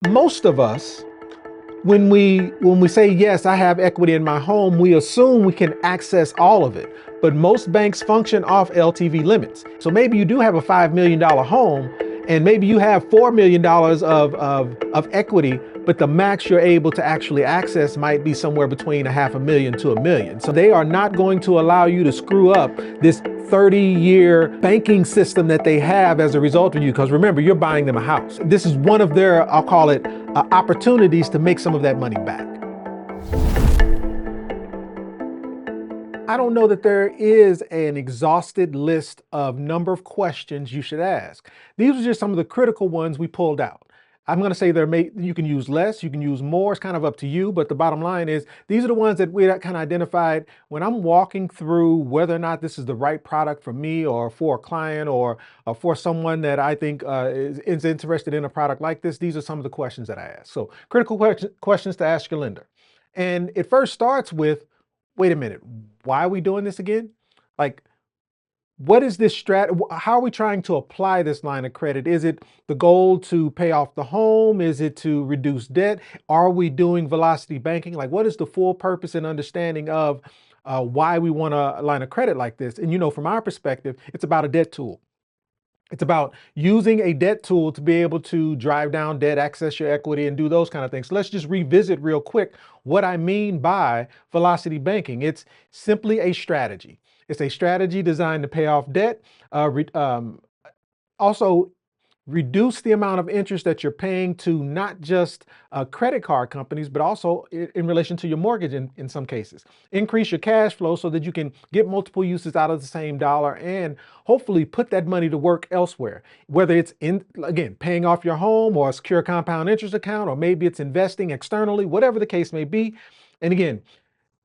Most of us, when we say yes, I have equity in my home, we assume we can access all of it. But most banks function off LTV limits. So maybe you do have a $5 million home and maybe you have $4 million of equity, but the max you're able to actually access might be somewhere between a half a million to a million. So they are not going to allow you to screw up this 30-year banking system that they have as a result of you. Because remember, you're buying them a house. This is one of their, I'll call it, opportunities to make some of that money back. I don't know that there is an exhausted list of number of questions you should ask. These are just some of the critical ones we pulled out. I'm going to say you can use less, you can use more. It's kind of up to you. But the bottom line is these are the ones that we kind of identified when I'm walking through whether or not this is the right product for me or for a client or for someone that I think is interested in a product like this. These are some of the questions that I ask. So critical questions to ask your lender. And it first starts with, wait a minute, why are we doing this again? Like, what is this how are we trying to apply this line of credit? Is it the goal to pay off the home? Is it to reduce debt? Are we doing velocity banking? Like, what is the full purpose and understanding of why we want a line of credit like this? And from our perspective, it's about a debt tool. It's about using a debt tool to be able to drive down debt, access your equity, and do those kind of things. So let's just revisit real quick what I mean by velocity banking. It's simply a strategy. It's a strategy designed to pay off debt, also reduce the amount of interest that you're paying to not just credit card companies, but also in relation to your mortgage in some cases. Increase your cash flow so that you can get multiple uses out of the same dollar and hopefully put that money to work elsewhere. Whether it's again, paying off your home or a secure compound interest account, or maybe it's investing externally, whatever the case may be. And again,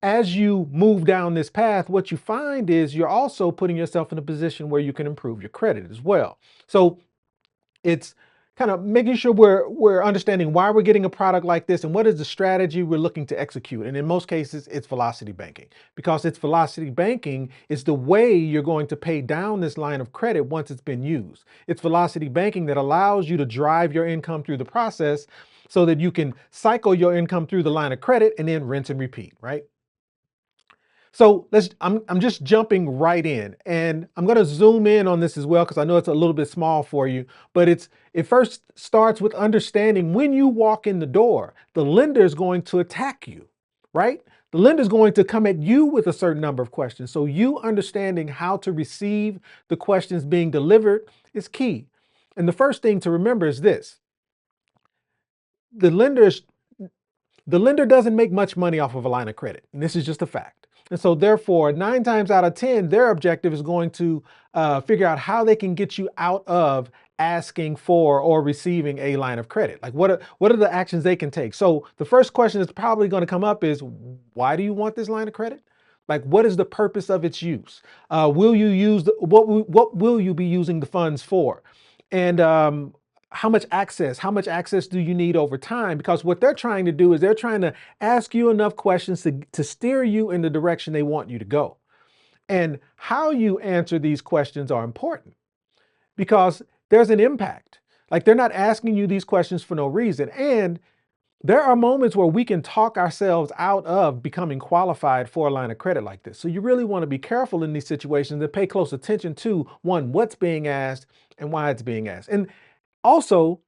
as you move down this path, what you find is you're also putting yourself in a position where you can improve your credit as well. So it's kind of making sure we're understanding why we're getting a product like this and what is the strategy we're looking to execute. And in most cases, it's velocity banking. Because it's velocity banking is the way you're going to pay down this line of credit once it's been used. It's velocity banking that allows you to drive your income through the process so that you can cycle your income through the line of credit and then rinse and repeat, right? So I'm just jumping right in, and I'm going to zoom in on this as well because I know it's a little bit small for you, but it first starts with understanding when you walk in the door, the lender is going to attack you, right? The lender is going to come at you with a certain number of questions. So you understanding how to receive the questions being delivered is key. And the first thing to remember is this: the lender is the lender doesn't make much money off of a line of credit, and this is just a fact. And so therefore, 9 times out of 10, their objective is going to figure out how they can get you out of asking for or receiving a line of credit. Like what are the actions they can take? So the first question that's probably going to come up is, why do you want this line of credit? Like, what is the purpose of its use? Will you use what will you be using the funds for? And how much access do you need over time? Because what they're trying to do is they're trying to ask you enough questions to steer you in the direction they want you to go. And how you answer these questions are important because there's an impact. Like, they're not asking you these questions for no reason. And there are moments where we can talk ourselves out of becoming qualified for a line of credit like this. So you really want to be careful in these situations and pay close attention to, one, what's being asked and why it's being asked. And also,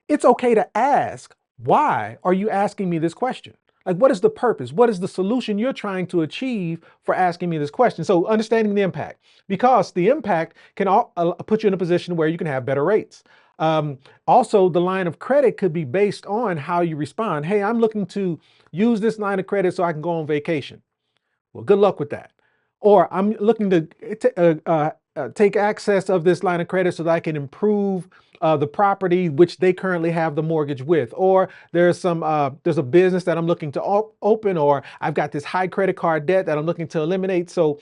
it's okay to ask, why are you asking me this question? Like, what is the purpose? What is the solution you're trying to achieve for asking me this question? So understanding the impact, because the impact can put you in a position where you can have better rates. Also, the line of credit could be based on how you respond. Hey, I'm looking to use this line of credit so I can go on vacation. Well, good luck with that. Or I'm looking to take access of this line of credit so that I can improve the property which they currently have the mortgage with. Or there's a business that I'm looking to open, or I've got this high credit card debt that I'm looking to eliminate. So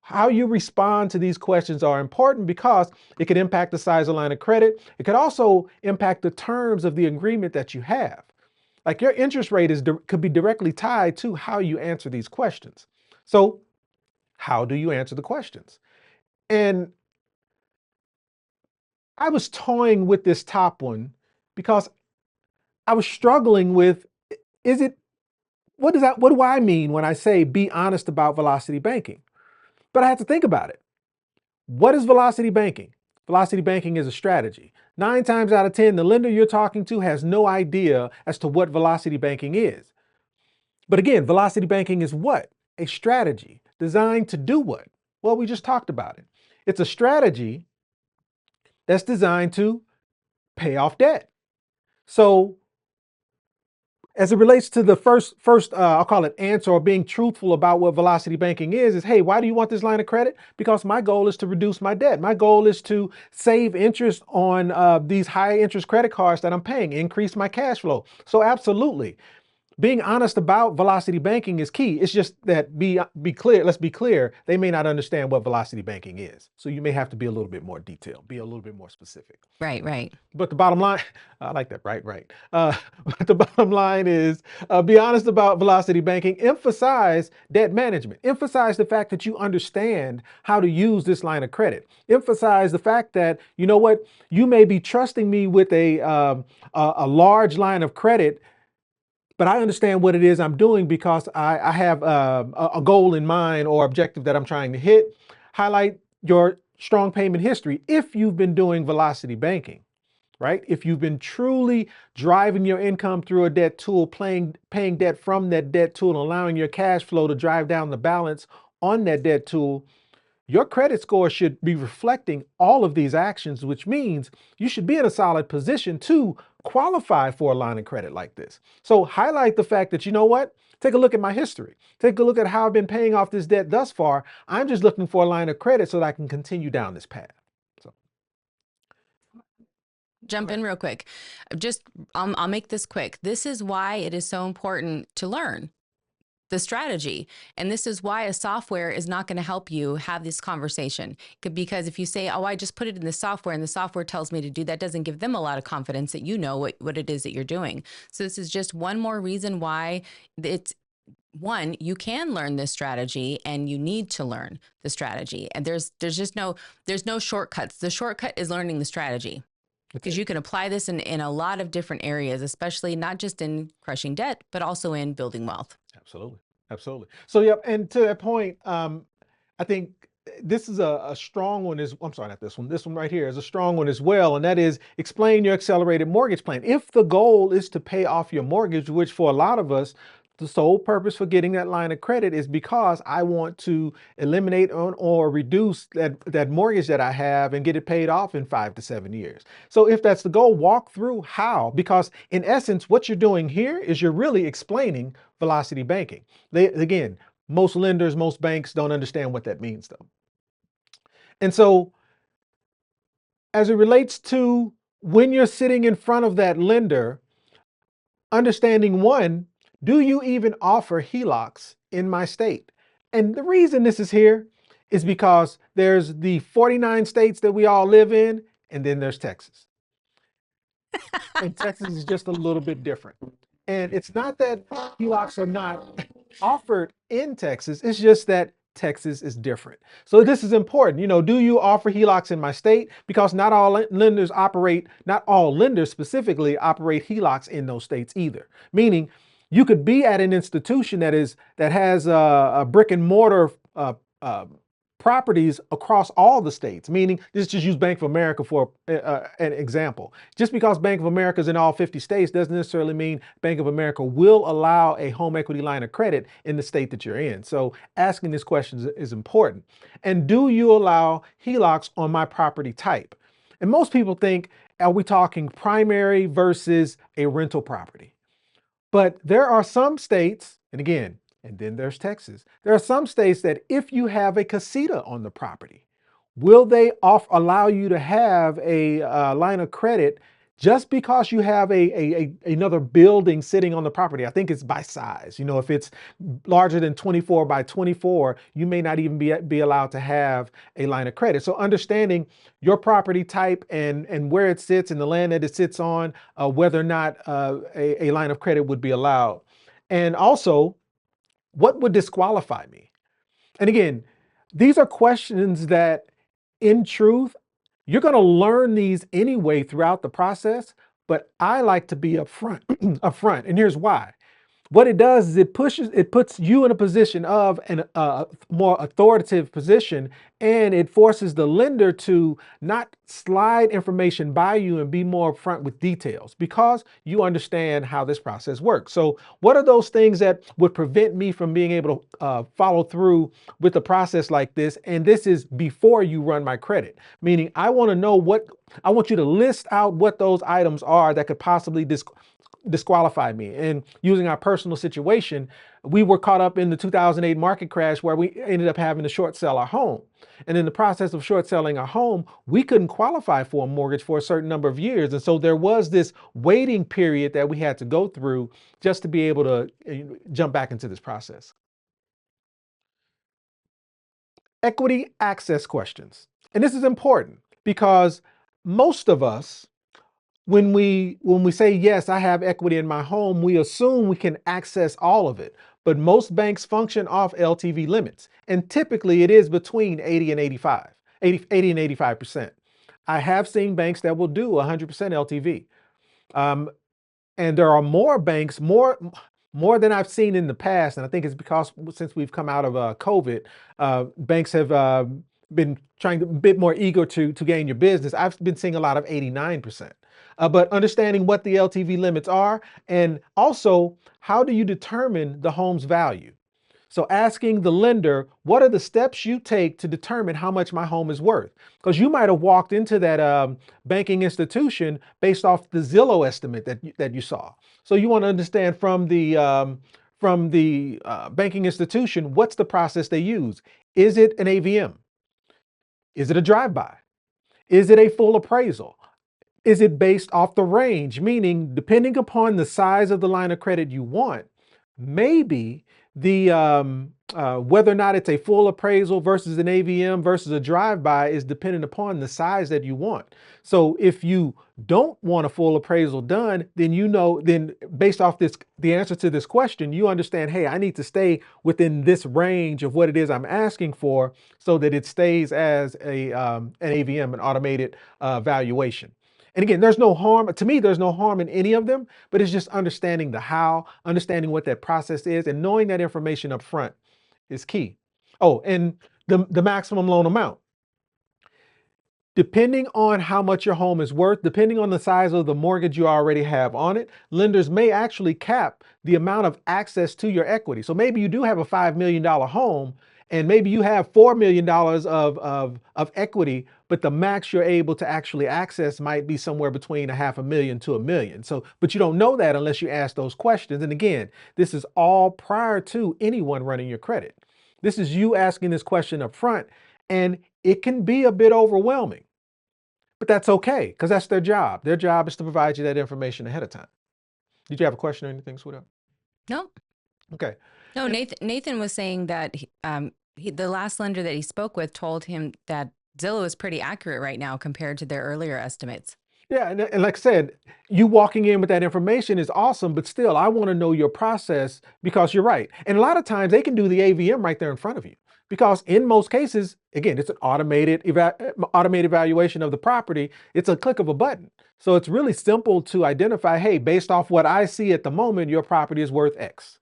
how you respond to these questions are important because it could impact the size of line of credit. It could also impact the terms of the agreement that you have. Like, your interest rate could be directly tied to how you answer these questions. So how do you answer the questions? And I was toying with this top one because I was struggling with, is it, what do I mean when I say be honest about velocity banking? But I had to think about it. What is velocity banking? Velocity banking is a strategy. 9 times out of 10, the lender you're talking to has no idea as to what velocity banking is. But again, velocity banking is what? A strategy designed to do what? Well, we just talked about it. It's a strategy that's designed to pay off debt. So as it relates to the first, I'll call it answer, or being truthful about what velocity banking is hey, why do you want this line of credit? Because my goal is to reduce my debt. My goal is to save interest on these high interest credit cards that I'm paying, increase my cash flow. So absolutely. Being honest about velocity banking is key. It's just that be clear. Let's be clear. They may not understand what velocity banking is. So you may have to be a little bit more detailed, be a little bit more specific. Right. But the bottom line, I like that. Right. But the bottom line is be honest about velocity banking. Emphasize debt management. Emphasize the fact that you understand how to use this line of credit. Emphasize the fact that, you know what, you may be trusting me with a large line of credit, but I understand what it is I'm doing because I have a goal in mind or objective that I'm trying to hit. Highlight your strong payment history if you've been doing velocity banking, right? If you've been truly driving your income through a debt tool, paying debt from that debt tool, and allowing your cash flow to drive down the balance on that debt tool, your credit score should be reflecting all of these actions, which means you should be in a solid position to qualify for a line of credit like this. So highlight the fact that, you know what? Take a look at my history. Take a look at how I've been paying off this debt thus far. I'm just looking for a line of credit so that I can continue down this path. So Jump in real quick. I'll make this quick. This is why it is so important to learn the strategy. And this is why a software is not going to help you have this conversation. Because if you say, oh, I just put it in the software and the software tells me to do that, doesn't give them a lot of confidence that you know what it is that you're doing. So this is just one more reason why it's one, you can learn this strategy and you need to learn the strategy. And there's no shortcuts. The shortcut is learning the strategy. Because you can apply this in a lot of different areas, especially not just in crushing debt, but also in building wealth. Absolutely. So, yep. And to that point, I think this is a strong one. I'm sorry, not this one. This one right here is a strong one as well. And that is explain your accelerated mortgage plan. If the goal is to pay off your mortgage, which for a lot of us, the sole purpose for getting that line of credit is because I want to eliminate or reduce that mortgage that I have and get it paid off in 5 to 7 years. So if that's the goal, walk through how, because in essence, what you're doing here is you're really explaining velocity banking. Again, most lenders, most banks don't understand what that means though. And so as it relates to when you're sitting in front of that lender, understanding one, do you even offer HELOCs in my state? And the reason this is here is because there's the 49 states that we all live in, and then there's Texas. And Texas is just a little bit different. And it's not that HELOCs are not offered in Texas, it's just that Texas is different. So this is important. Do you offer HELOCs in my state? Because not all lenders specifically operate HELOCs in those states either. Meaning you could be at an institution that has a brick and mortar properties across all the states, meaning just use Bank of America for an example. Just because Bank of America is in all 50 states doesn't necessarily mean Bank of America will allow a home equity line of credit in the state that you're in. So asking this question is important. And do you allow HELOCs on my property type? And most people think, are we talking primary versus a rental property? But there are some states, and again, and then there's Texas. There are some states that if you have a casita on the property, will they allow you to have a line of credit just because you have another building sitting on the property? I think it's by size. If it's larger than 24 by 24, you may not even be allowed to have a line of credit. So understanding your property type and where it sits and the land that it sits on, whether or not a line of credit would be allowed. And also, what would disqualify me? And again, these are questions that, in truth, you're going to learn these anyway throughout the process, but I like to be upfront, upfront. And here's why. What it does is it puts you in a position of a more authoritative position, and it forces the lender to not slide information by you and be more upfront with details because you understand how this process works. So what are those things that would prevent me from being able to follow through with a process like this? And this is before you run my credit, meaning I want to know I want you to list out what those items are that could possibly disqualify me. And using our personal situation, we were caught up in the 2008 market crash where we ended up having to short sell our home. And in the process of short selling our home, we couldn't qualify for a mortgage for a certain number of years. And so there was this waiting period that we had to go through just to be able to jump back into this process. Equity access questions. And this is important because most of us, when we say, yes, I have equity in my home, we assume we can access all of it. But most banks function off LTV limits. And typically it is between 80 and 85%. I have seen banks that will do 100% LTV. And there are more banks, more than I've seen in the past. And I think it's because since we've come out of COVID, banks have been trying to a bit more eager to gain your business. I've been seeing a lot of 89%. But understanding what the LTV limits are, and also how do you determine the home's value? So asking the lender, what are the steps you take to determine how much my home is worth? Because you might have walked into that banking institution based off the Zillow estimate that you saw. So you want to understand from the banking institution, what's the process they use? Is it an AVM? Is it a drive-by? Is it a full appraisal? Is it based off the range? Meaning, depending upon the size of the line of credit you want, maybe the whether or not it's a full appraisal versus an AVM versus a drive-by is dependent upon the size that you want. So if you don't want a full appraisal done, then based off the answer to this question, you understand, hey, I need to stay within this range of what it is I'm asking for so that it stays as an AVM, an automated valuation. And again, there's no harm, to me, there's no harm in any of them, but it's just understanding the how, understanding what that process is, and knowing that information up front is key. Oh, and the maximum loan amount. Depending on how much your home is worth, depending on the size of the mortgage you already have on it, lenders may actually cap the amount of access to your equity. So maybe you do have a $5 million home, and maybe you have $4 million of equity, but the max you're able to actually access might be somewhere between $500,000 to $1 million. So, but you don't know that unless you ask those questions. And again, this is all prior to anyone running your credit. This is you asking this question up front, and it can be a bit overwhelming, but that's okay, because that's their job. Their job is to provide you that information ahead of time. Did you have a question or anything, sweetheart? No. Okay. No, Nathan was saying that the last lender that he spoke with told him that Zillow is pretty accurate right now compared to their earlier estimates. Yeah, and like I said, you walking in with that information is awesome, but still, I want to know your process because you're right. And a lot of times they can do the AVM right there in front of you because in most cases, again, it's an automated evaluation of the property. It's a click of a button. So it's really simple to identify, hey, based off what I see at the moment, your property is worth X,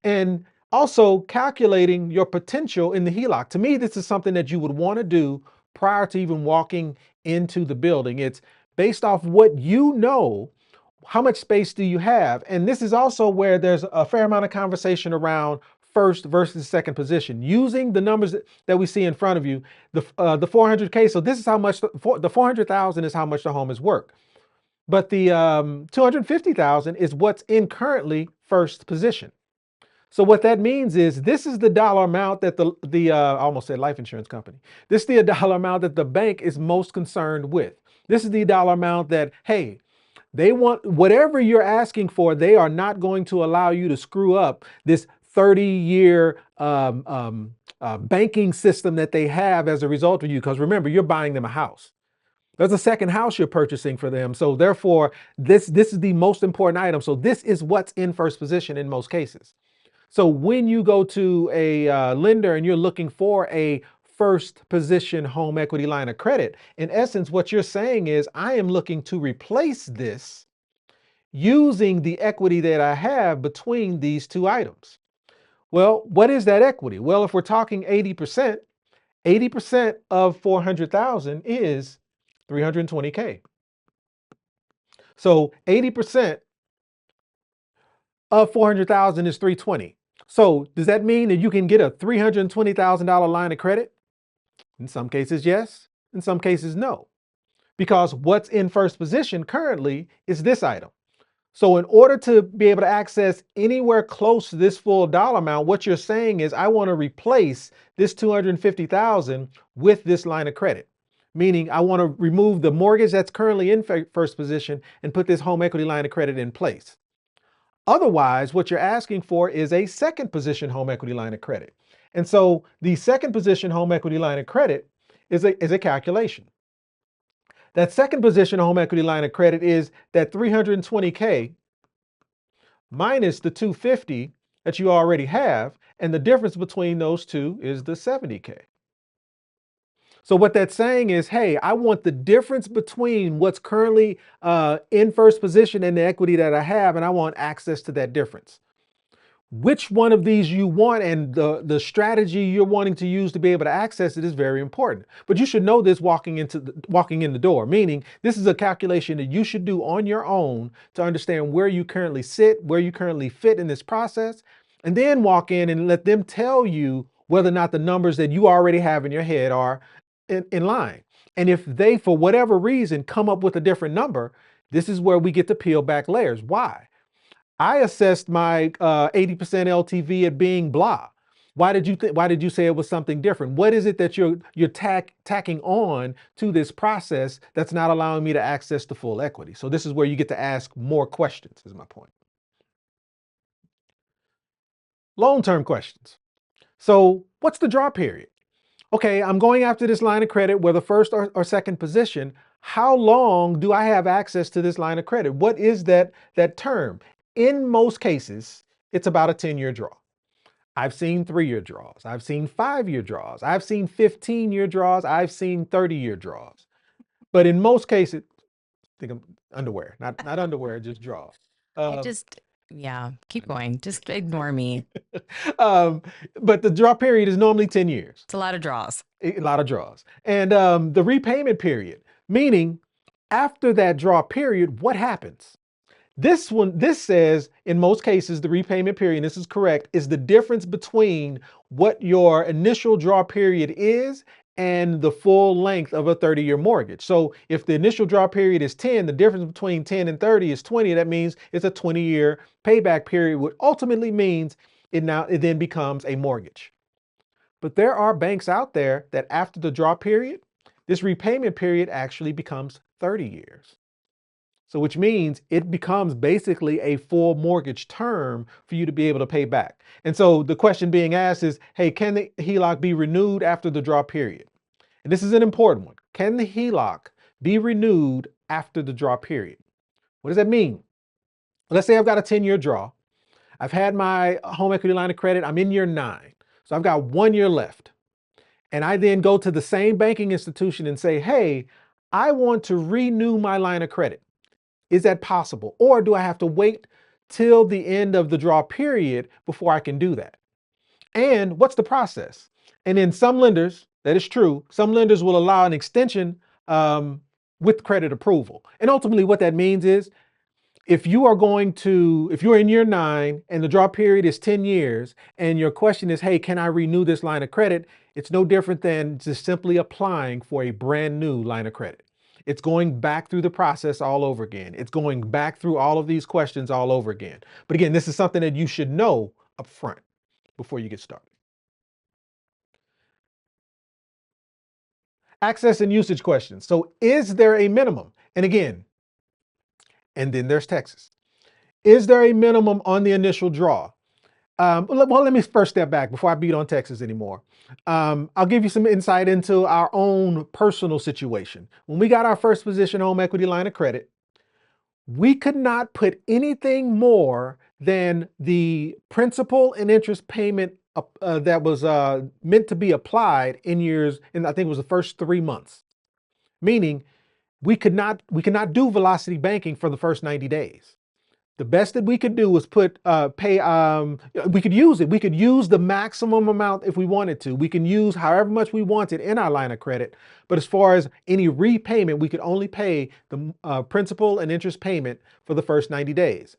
and also calculating your potential in the HELOC. To me, this is something that you would want to do prior to even walking into the building. It's based off what you know, how much space do you have? And this is also where there's a fair amount of conversation around first versus second position, using the numbers that we see in front of you, the 400K. So this is how much, the 400,000 is how much the home is worth. But the 250,000 is what's in currently first position. So what that means is this is the dollar amount that I almost said life insurance company. This is the dollar amount that the bank is most concerned with. This is the dollar amount that, hey, they want whatever you're asking for. They are not going to allow you to screw up this 30-year banking system that they have as a result of you. Because remember, you're buying them a house. There's a second house you're purchasing for them. So therefore, this is the most important item. So this is what's in first position in most cases. So when you go to a lender and you're looking for a first position home equity line of credit. In essence, what you're saying is I am looking to replace this using the equity that I have between these two items. Well, what is that equity? Well, if we're talking 80%, 80% of 400,000 is 320K. So 80% of 400,000 is 320. So does that mean that you can get a $320,000 line of credit? In some cases, yes. In some cases, no. Because what's in first position currently is this item. So in order to be able to access anywhere close to this full dollar amount, what you're saying is I want to replace this 250,000 with this line of credit. Meaning I want to remove the mortgage that's currently in first position and put this home equity line of credit in place. Otherwise, what you're asking for is a second position home equity line of credit. And so the second position home equity line of credit is a calculation. That second position home equity line of credit is that 320K minus the 250 that you already have, and the difference between those two is the 70K. So what that's saying is, hey, I want the difference between what's currently in first position and the equity that I have, and I want access to that difference. Which one of these you want and the strategy you're wanting to use to be able to access it is very important. But you should know this walking in the door, meaning this is a calculation that you should do on your own to understand where you currently sit, where you currently fit in this process, and then walk in and let them tell you whether or not the numbers that you already have in your head are in line. And if they, for whatever reason, come up with a different number, this is where we get to peel back layers. Why? I assessed my 80% LTV at being blah. Why did you say it was something different? What is it that you're tacking on to this process that's not allowing me to access the full equity? So this is where you get to ask more questions, is my point. Long-term questions. So what's the draw period? Okay, I'm going after this line of credit, whether first or second position. How long do I have access to this line of credit? What is that term? In most cases, it's about a 10-year draw. I've seen 3-year draws. I've seen 5-year draws. I've seen 15-year draws. I've seen 30-year draws. But in most cases, I think I'm underwear, not underwear, just draws. Yeah, keep going. Just ignore me. But the draw period is normally 10 years. It's a lot of draws. A lot of draws. And the repayment period, meaning after that draw period, what happens? This says, in most cases, the repayment period, and this is correct, is the difference between what your initial draw period is and the full length of a 30-year mortgage. So if the initial draw period is 10, the difference between 10 and 30 is 20. That means it's a 20-year payback period, which ultimately means it then becomes a mortgage. But there are banks out there that after the draw period, this repayment period actually becomes 30 years. So which means it becomes basically a full mortgage term for you to be able to pay back. And so the question being asked is, hey, can the HELOC be renewed after the draw period? And this is an important one. Can the HELOC be renewed after the draw period? What does that mean? Let's say I've got a 10-year draw. I've had my home equity line of credit. I'm in year 9. So I've got 1 year left. And I then go to the same banking institution and say, hey, I want to renew my line of credit. Is that possible? Or do I have to wait till the end of the draw period before I can do that? And what's the process? And in some lenders, that is true, some lenders will allow an extension with credit approval. And ultimately what that means is if you're in year 9 and the draw period is 10 years and your question is, hey, can I renew this line of credit? It's no different than just simply applying for a brand new line of credit. It's going back through the process all over again. It's going back through all of these questions all over again. But again, this is something that you should know up front before you get started. Access and usage questions. So is there a minimum? And again, and then there's Texas. Is there a minimum on the initial draw? Well, let me first step back before I beat on Texas anymore. I'll give you some insight into our own personal situation. When we got our first position home equity line of credit, we could not put anything more than the principal and interest payment meant to be applied in years, and I think it was the first 3 months. Meaning we cannot do velocity banking for the first 90 days. The best that we could do was we could use it. We could use the maximum amount if we wanted to. We can use however much we wanted in our line of credit. But as far as any repayment, we could only pay the principal and interest payment for the first 90 days.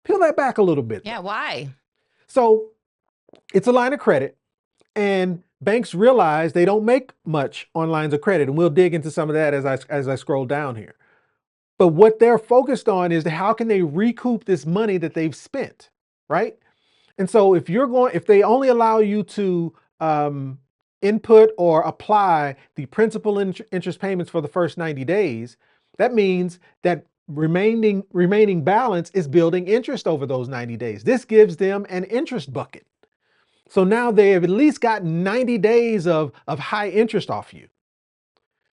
Peel that back a little bit. Yeah, why? So it's a line of credit, and banks realize they don't make much on lines of credit. And we'll dig into some of that as I scroll down here. But what they're focused on is how can they recoup this money that they've spent, right? And so if they only allow you to input or apply the principal interest payments for the first 90 days, that means that remaining balance is building interest over those 90 days. This gives them an interest bucket. So now they have at least got 90 days of high interest off you.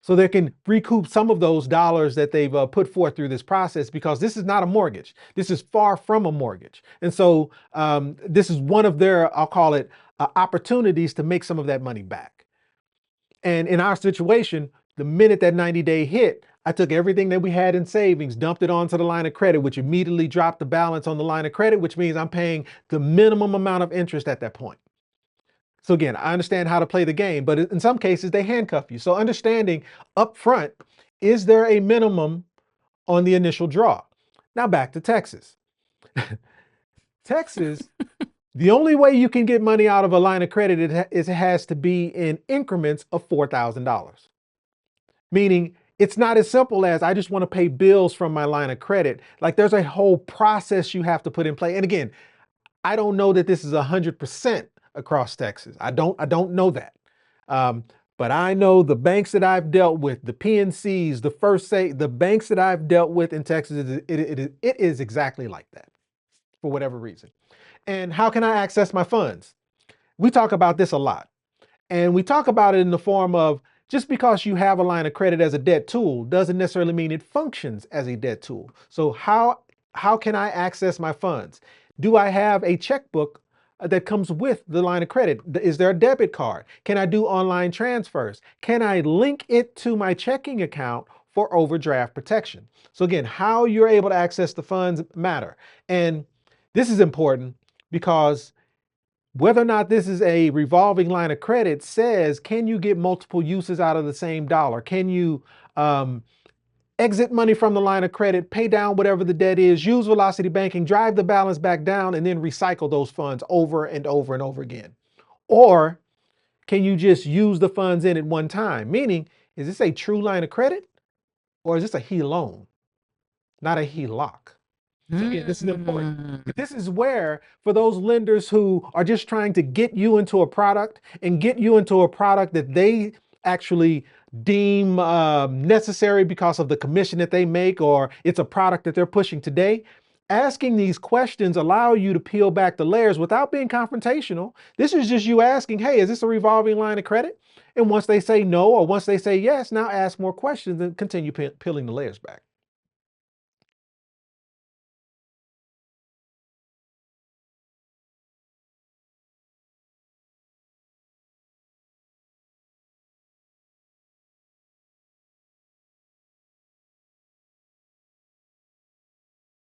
So they can recoup some of those dollars that they've put forth through this process, because this is not a mortgage. This is far from a mortgage. And so this is one of their, I'll call it, opportunities to make some of that money back. And in our situation, the minute that 90-day hit, I took everything that we had in savings, dumped it onto the line of credit, which immediately dropped the balance on the line of credit, which means I'm paying the minimum amount of interest at that point. So again, I understand how to play the game, but in some cases they handcuff you. So understanding up front, is there a minimum on the initial draw? Now back to Texas. Texas, the only way you can get money out of a line of credit is it has to be in increments of $4,000. Meaning it's not as simple as I just want to pay bills from my line of credit. Like there's a whole process you have to put in play. And again, I don't know that this is 100% across Texas. I don't know that. But I know the banks that I've dealt with, the PNCs, the banks that I've dealt with in Texas, it is exactly like that for whatever reason. And how can I access my funds? We talk about this a lot. And we talk about it in the form of, just because you have a line of credit as a debt tool doesn't necessarily mean it functions as a debt tool. So how can I access my funds? Do I have a checkbook that comes with the line of credit? Is there a debit card? Can I do online transfers? Can I link it to my checking account for overdraft protection? So again, how you're able to access the funds matter. And this is important because whether or not this is a revolving line of credit says, can you get multiple uses out of the same dollar? Can you exit money from the line of credit, pay down whatever the debt is, use velocity banking, drive the balance back down, and then recycle those funds over and over and over again? Or can you just use the funds in at one time? Meaning, is this a true line of credit or is this a HELOC, not a HELOC? So again, this is important. This is where, for those lenders who are just trying to get you into a product and get you into a product that they actually deem necessary because of the commission that they make, or it's a product that they're pushing today, asking these questions allow you to peel back the layers without being confrontational. This is just you asking, hey, is this a revolving line of credit? And once they say no, or once they say yes, now ask more questions and continue peeling the layers back.